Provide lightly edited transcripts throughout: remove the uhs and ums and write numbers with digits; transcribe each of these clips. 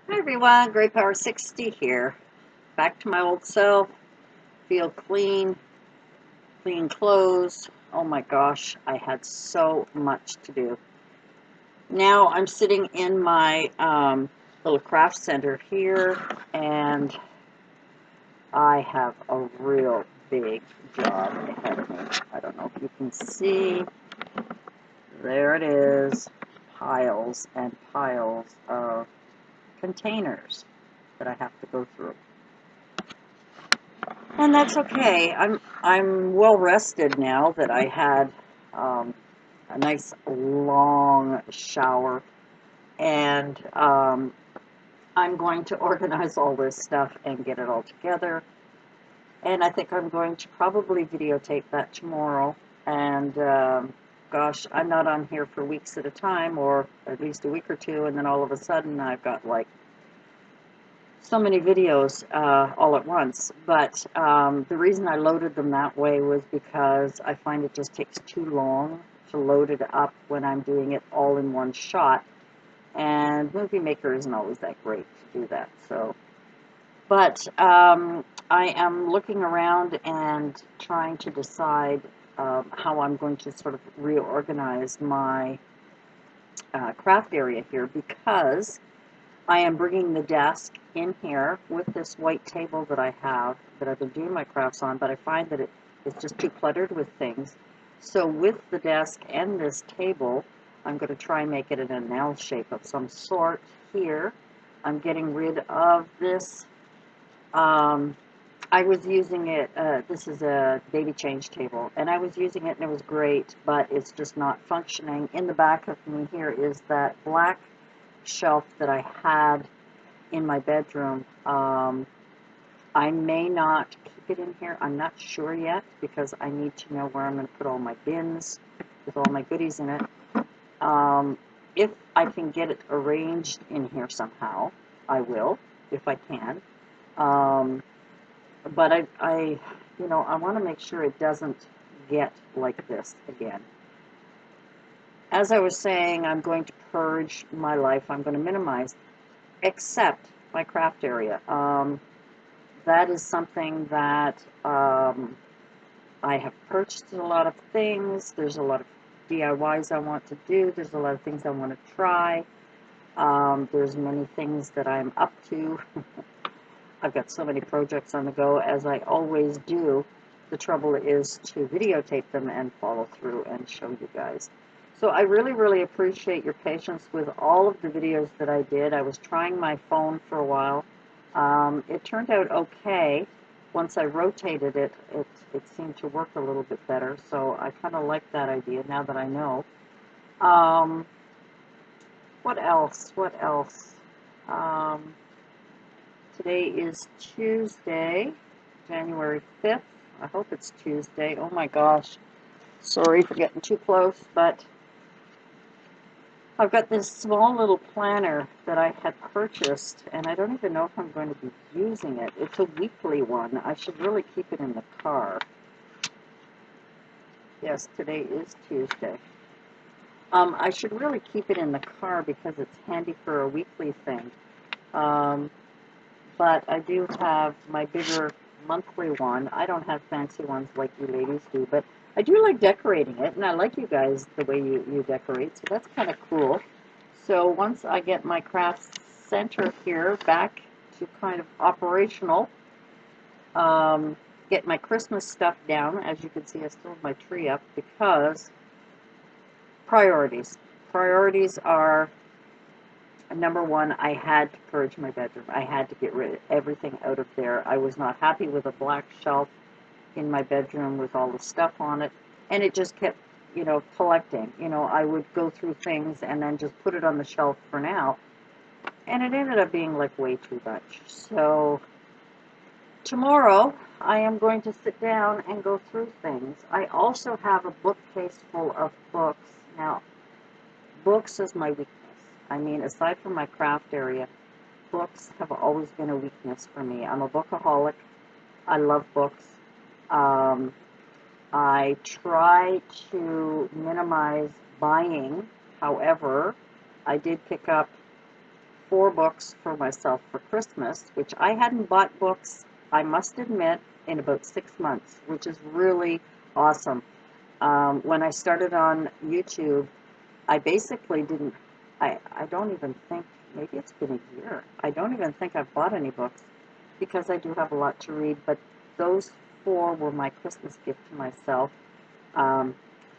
Hi everyone, Great Power 60 here. Back to my old self. Feel clean, clean clothes. Oh my gosh, I had so much to do. Now I'm sitting in my little craft center here, and I have a real big job ahead of me. I don't know if you can see. There it is. Piles and piles of containers that I have to go through. And that's okay. I'm well rested now that I had um, a nice long shower, and I'm going to organize all this stuff and get it all together. And I think I'm going to probably videotape that tomorrow. And gosh, I'm not on here for weeks at a time, or at least a week or two, and then all of a sudden I've got like so many videos all at once, but the reason I loaded them that way was because I find it just takes too long to load it up when I'm doing it all in one shot, and Movie Maker isn't always that great to do that. So, but I am looking around and trying to decide how I'm going to sort of reorganize my craft area here, because I am bringing the desk in here with this white table that I have that I've been doing my crafts on, but I find that it's just too cluttered with things. So with the desk and this table, I'm going to try and make it in an L shape of some sort here. I'm getting rid of this. I was using it, this is a baby change table, and I was using it and it was great, but it's just not functioning. In the back of me here is that black shelf that I had in my bedroom. I may not keep it in here. I'm not sure yet, because I need to know where I'm going to put all my bins with all my goodies in it. If I can get it arranged in here somehow, I will, if I can. But I want to make sure it doesn't get like this again. As I was saying, I'm going to purge my life. I'm going to minimize, except my craft area. That is something that I have purchased a lot of things. There's a lot of DIYs I want to do. There's a lot of things I want to try. There's many things that I'm up to. I've got so many projects on the go, as I always do. The trouble is to videotape them and follow through and show you guys. So I really, really appreciate your patience with all of the videos that I did. I was trying my phone for a while. It turned out okay. Once I rotated it, it seemed to work a little bit better. So I kind of like that idea now that I know. Um, what else? What else? Um, Today is Tuesday, January 5th. I hope it's Tuesday. Oh my gosh. Sorry for getting too close, but I've got this small little planner that I had purchased, and I don't even know if I'm going to be using it. It's a weekly one. I should really keep it in the car. Yes, today is Tuesday. I should really keep it in the car because it's handy for a weekly thing. Um, but I do have my bigger monthly one. I don't have fancy ones like you ladies do, but I do like decorating it, and I like you guys the way you decorate, so that's kind of cool. So once I get my craft center here back to kind of operational, um, get my Christmas stuff down. As you can see, I still have my tree up, because priorities. Priorities are, number one, I had to purge my bedroom. I had to get rid of everything out of there. I was not happy with a black shelf in my bedroom with all the stuff on it, and it just kept, collecting. I would go through things and then just put it on the shelf for now, and it ended up being like way too much. So tomorrow I am going to sit down and go through things. I also have a bookcase full of books. Now, books is my weakness. I mean, aside from my craft area, books have always been a weakness for me. I'm a bookaholic. I love books. Um, I try to minimize buying. However, I did pick up 4 books for myself for Christmas, which I hadn't bought books, I must admit, in about 6 months, which is really awesome. When I started on YouTube, I basically didn't, I don't even think, maybe it's been a year. I don't even think I've bought any books because I do have a lot to read, but those 4 were my Christmas gift to myself. Um,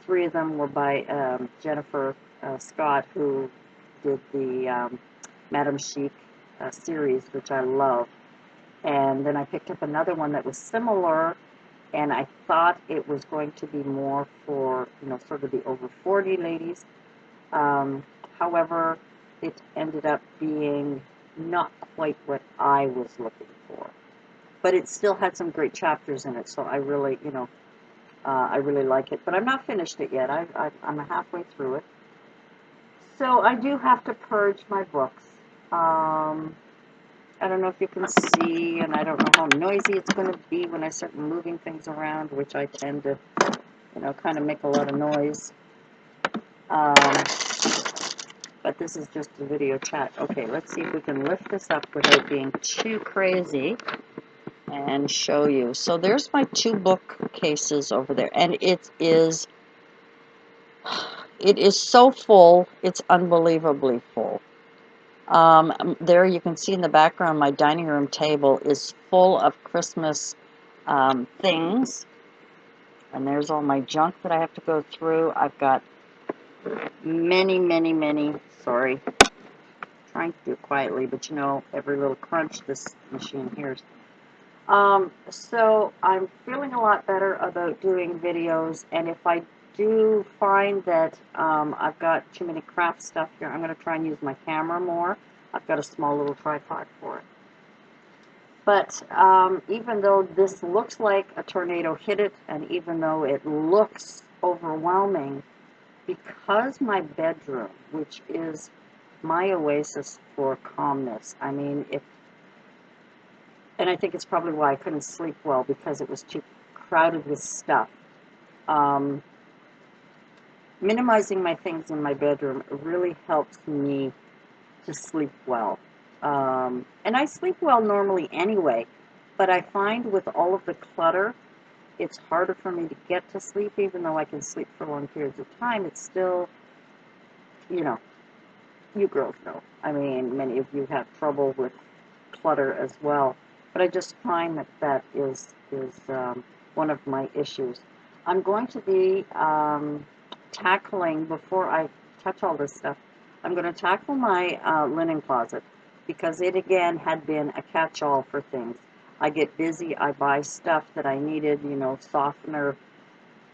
3 of them were by Jennifer Scott, who did the Madame Chic series, which I love. And then I picked up another one that was similar, and I thought it was going to be more for, sort of the over 40 ladies. However, it ended up being not quite what I was looking for. But it still had some great chapters in it, so I really, I really like it. But I'm not finished it yet. I'm halfway through it. So I do have to purge my books. I don't know if you can see, and I don't know how noisy it's going to be when I start moving things around, which I tend to, kind of make a lot of noise. But this is just a video chat. Okay, let's see if we can lift this up without being too crazy and show you. So there's my 2 bookcases over there, and it is so full, it's unbelievably full. There you can see in the background, my dining room table is full of Christmas things, and there's all my junk that I have to go through. I've got many, sorry, trying to do it quietly, but every little crunch this machine hears. So I'm feeling a lot better about doing videos, and if I do find that I've got too many craft stuff here, I'm going to try and use my camera more. I've got a small little tripod for it. But even though this looks like a tornado hit it, and even though it looks overwhelming, because my bedroom, which is my oasis for calmness, I mean, and I think it's probably why I couldn't sleep well, because it was too crowded with stuff. Minimizing my things in my bedroom really helps me to sleep well. And I sleep well normally anyway, but I find with all of the clutter, it's harder for me to get to sleep, even though I can sleep for long periods of time. It's still, you girls know. I mean, many of you have trouble with clutter as well. But I just find that is one of my issues. I'm going to be tackling, before I touch all this stuff, I'm going to tackle my linen closet, because it again had been a catch-all for things. I get busy, I buy stuff that I needed, softener,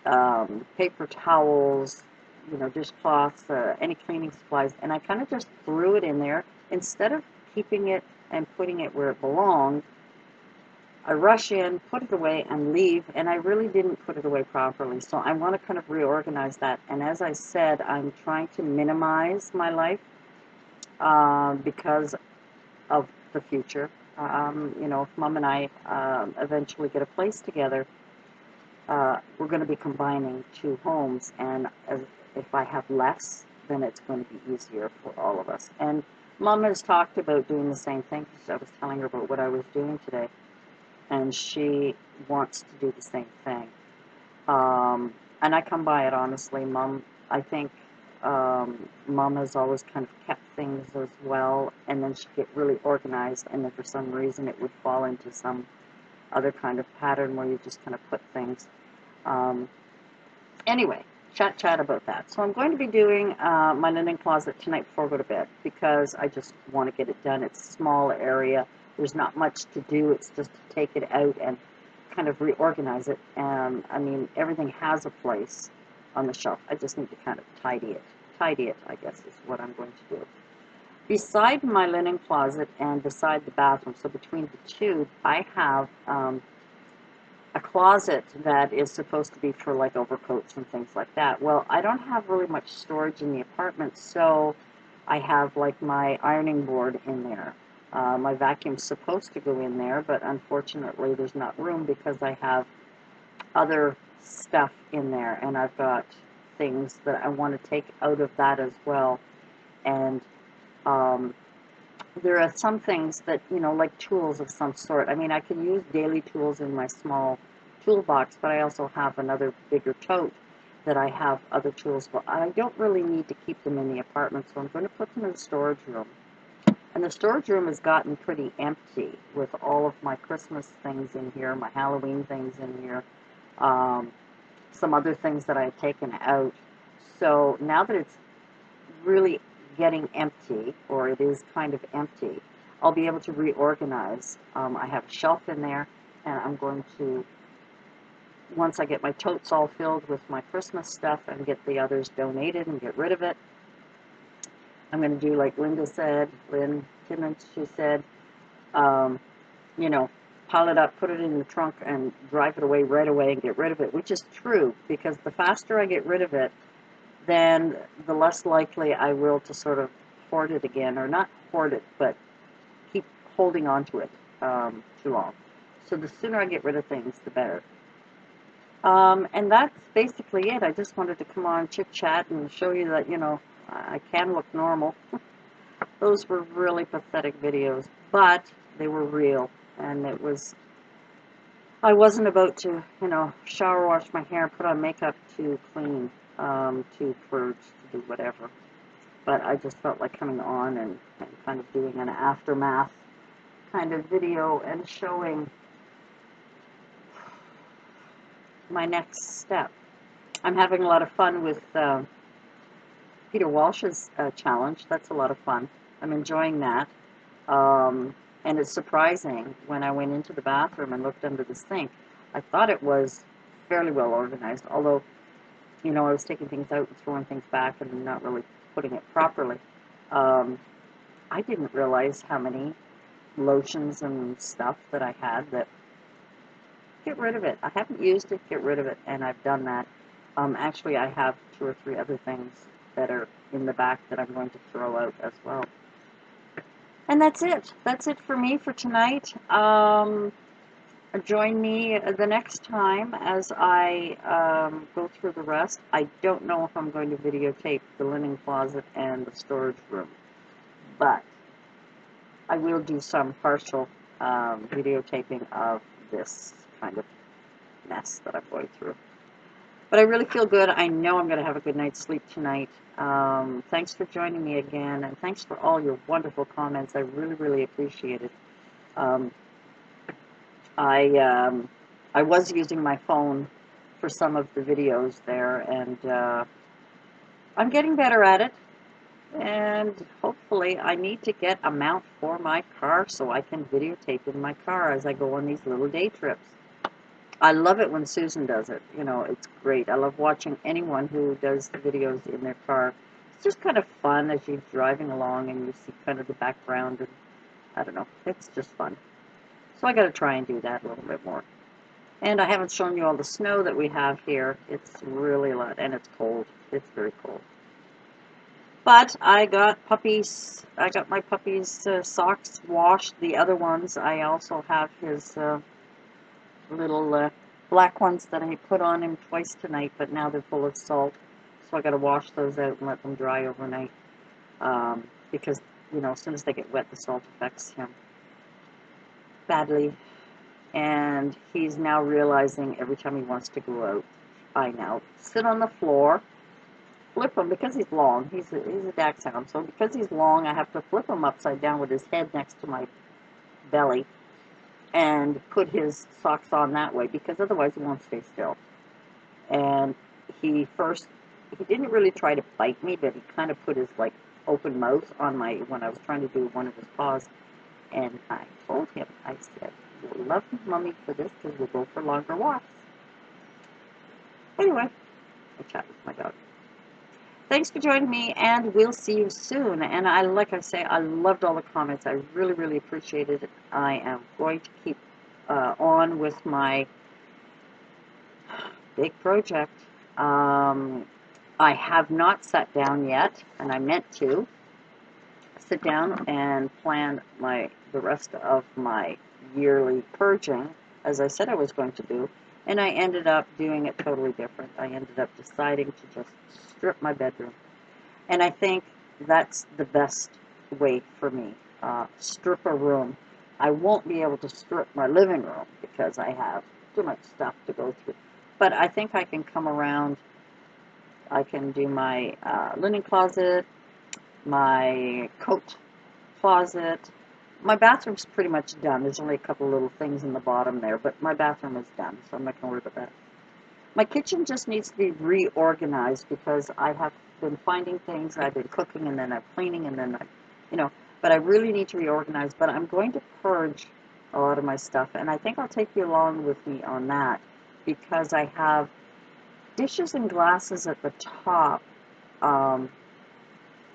paper towels, dishcloths, any cleaning supplies, and I kind of just threw it in there. Instead of keeping it and putting it where it belonged, I rush in, put it away, and leave, and I really didn't put it away properly. So I want to kind of reorganize that. And as I said, I'm trying to minimize my life because of the future. If Mom and I eventually get a place together, we're going to be combining 2 homes, and if I have less, then it's going to be easier for all of us. And Mom has talked about doing the same thing, because I was telling her about what I was doing today, and she wants to do the same thing. And I come by it honestly. Mom, I think Mom has always kind of kept things as well, and then she'd get really organized, and then for some reason it would fall into some other kind of pattern where you just kind of put things. Anyway, chat about that. So I'm going to be doing my linen closet tonight before I go to bed, because I just want to get it done. It's a small area. There's not much to do. It's just to take it out and kind of reorganize it. I mean, everything has a place on the shelf. I just need to kind of tidy it. Tidy it, I guess, is what I'm going to do. Beside my linen closet and beside the bathroom, so between the 2, I have a closet that is supposed to be for like overcoats and things like that. Well, I don't have really much storage in the apartment, so I have like my ironing board in there. My vacuum's supposed to go in there, but unfortunately there's not room, because I have other stuff in there, and I've got things that I want to take out of that as well. And there are some things that, like tools of some sort. I mean, I can use daily tools in my small toolbox, but I also have another bigger tote that I have other tools, but I don't really need to keep them in the apartment, so I'm going to put them in the storage room. And the storage room has gotten pretty empty with all of my Christmas things in here, my Halloween things in here, um, some other things that I had taken out. So now that it's really getting empty, or it is kind of empty, I'll be able to reorganize. I have a shelf in there, and I'm going to, once I get my totes all filled with my Christmas stuff and get the others donated and get rid of it, I'm going to do like Linda said, Lynn Timmons, she said, um, you know, pile it up, put it in the trunk, and drive it away right away and get rid of it, which is true, because the faster I get rid of it, then the less likely I will to sort of hoard it again, or not hoard it, but keep holding on to it too long. So the sooner I get rid of things, the better. And that's basically it. I just wanted to come on, chit chat, and show you that, I can look normal. Those were really pathetic videos, but they were real. And I wasn't about to, shower, wash my hair, put on makeup to clean, to purge, to do whatever. But I just felt like coming on and kind of doing an aftermath kind of video and showing my next step. I'm having a lot of fun with Peter Walsh's challenge. That's a lot of fun. I'm enjoying that. And it's surprising, when I went into the bathroom and looked under the sink, I thought it was fairly well organized, although, I was taking things out and throwing things back and not really putting it properly. I didn't realize how many lotions and stuff that I had that, get rid of it. I haven't used it, get rid of it, and I've done that. Actually, I have 2 or 3 other things that are in the back that I'm going to throw out as well. And that's it. That's it for me for tonight. Join me the next time as I go through the rest. I don't know if I'm going to videotape the linen closet and the storage room, but I will do some partial videotaping of this kind of mess that I'm going through. But I really feel good. I know I'm going to have a good night's sleep tonight. Thanks for joining me again, and thanks for all your wonderful comments. I really, really appreciate it. I was using my phone for some of the videos there, and I'm getting better at it. And hopefully I need to get a mount for my car so I can videotape in my car as I go on these little day trips. I love it when Susan does it. It's great. I love watching anyone who does the videos in their car. It's just kind of fun as you're driving along and you see kind of the background, and I don't know, it's just fun. So I got to try and do that a little bit more. And I haven't shown you all the snow that we have here. It's really a lot, and it's cold. It's very cold. But I got my puppy's socks washed. The other ones, I also have his little black ones that I put on him twice tonight, but now they're full of salt. So I got to wash those out and let them dry overnight. Because, as soon as they get wet, the salt affects him badly. And he's now realizing every time he wants to go out, I now sit on the floor, flip him, because he's long. He's a dachshund, so because he's long, I have to flip him upside down with his head next to my belly and put his socks on that way, because otherwise he won't stay still. And he didn't really try to bite me, but he kind of put his open mouth on when I was trying to do one of his paws. And I told him, I said, "You'll love Mommy for this, because we'll go for longer walks." Anyway, I chat with my dog. Thanks for joining me, and we'll see you soon. And like I say, I loved all the comments. I really, really appreciated it. I am going to keep on with my big project. I have not sat down yet, and I meant to sit down and plan the rest of my yearly purging, as I said I was going to do, and I ended up doing it totally different. I ended up deciding to just strip my bedroom, and I think that's the best way for me. strip a room. I won't be able to strip my living room because I have too much stuff to go through. But I think I can come around. I can do my linen closet, my coat closet. My bathroom's pretty much done. There's only a couple little things in the bottom there, but my bathroom is done, so I'm not going to worry about that. My kitchen just needs to be reorganized because I have been finding things. I've been cooking and then I'm cleaning and then but I really need to reorganize. But I'm going to purge a lot of my stuff, and I think I'll take you along with me on that because I have dishes and glasses at the top. Um,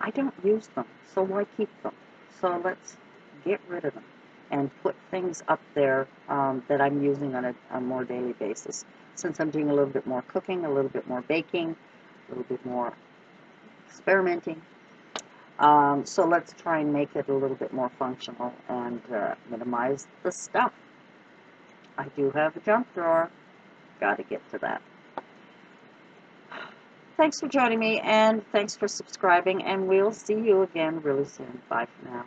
I don't use them, so why keep them? So let's get rid of them and put things up there that I'm using on a more daily basis. Since I'm doing a little bit more cooking, a little bit more baking, a little bit more experimenting. So let's try and make it a little bit more functional and minimize the stuff. I do have a junk drawer. Got to get to that. Thanks for joining me, and thanks for subscribing, and we'll see you again really soon. Bye for now.